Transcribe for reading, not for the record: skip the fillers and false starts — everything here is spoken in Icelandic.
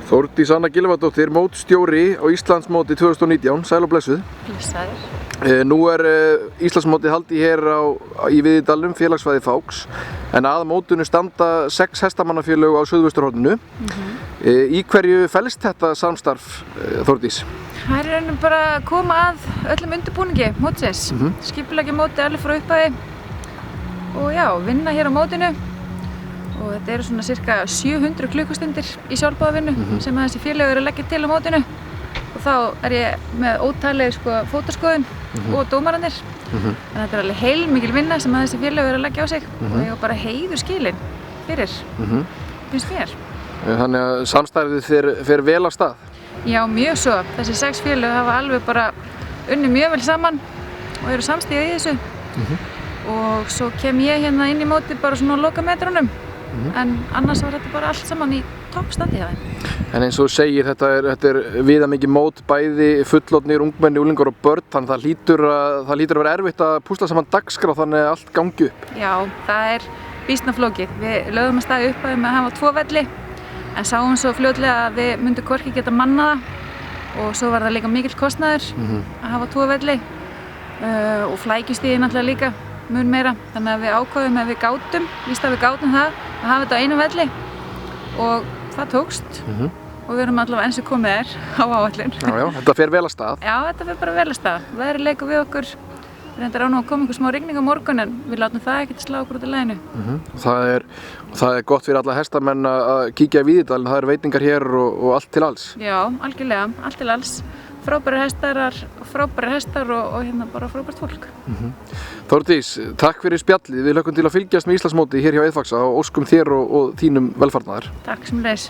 Þórdís Anna Gylfadóttir, mótstjóri á Íslandsmóti 2019, sæl og blessuð. Blessaður. Nú Íslandsmótið haldið hér í Víðidalnum, félagsfæði Fáks, en að mótinu standa 6 hestamannafélög á Suðvesturhorninu. Í hverju felst þetta samstarf, Þórdís? Það raunin bara að koma að öllum undirbúningi mótsins, skipuleggja mótið alveg frá upphafi og já, vinna hér á mótinu. Og þetta eru svona cirka 700 klukkustundir í sjálfboðavinnu sem þessi félög eru að leggja til á mótinu. Og þá ég með ótaleg fótaskoðun og dómararnir. Þannig að þetta er alveg heilmikil vinna sem þessi félög eru að leggja á sig og ég var bara heiður skilin fyrir, finnst mér. Þannig að samstarfið fer vel af stað? Já, mjög svo. Þessi 6 félög hafa alveg bara unnið mjög vel saman og eru samstíga í þessu. Og svo kem ég hérna inn í móti bara svona á lokametrunum. En annars var þetta bara allt saman í toppstandi hjá þeim. En eins og þú segir, þetta er viðamikið mót, bæði fullorðnir, ungmenni, unglingar og börn, þannig að það hlýtur að vera erfitt að púsla saman dagskrá þannig að allt gangi upp. Já, það er býsna flókið. Við lögðum að staði upp að hafa 2 velli, en sáum svo fljótlega að við myndum hvorki geta mannað það og svo var það líka mikill kostnaður að hafa 2 velli og flækjustigið náttúrulega líka mun meira, þannig að við ákváðum að við gátum, víst að við gátum það að hafa þetta á einu velli og það tókst og við erum allavega eins og komið á áætlun. Já, þetta fer vel af stað. Já, þetta fer bara vel af stað. Veðrið leikur við okkur, við reyndar á nú að koma einhver smá rigning á morgun en við látum það ekkert slá okkur út af laginu. Það er gott fyrir alla hestamenn að kíkja í Víðidalinn, það eru veitingar hér og allt til alls. Já, algjörlega, allt til alls. Frábærir hestar og hérna bara frábært fólk. Þórdís, takk fyrir spjallið. Við hlökkum til að fylgjast með Íslandsmóti hér hjá Eiðfaksa og óskum þér og þínum velfarnaðar. Takk sem leis.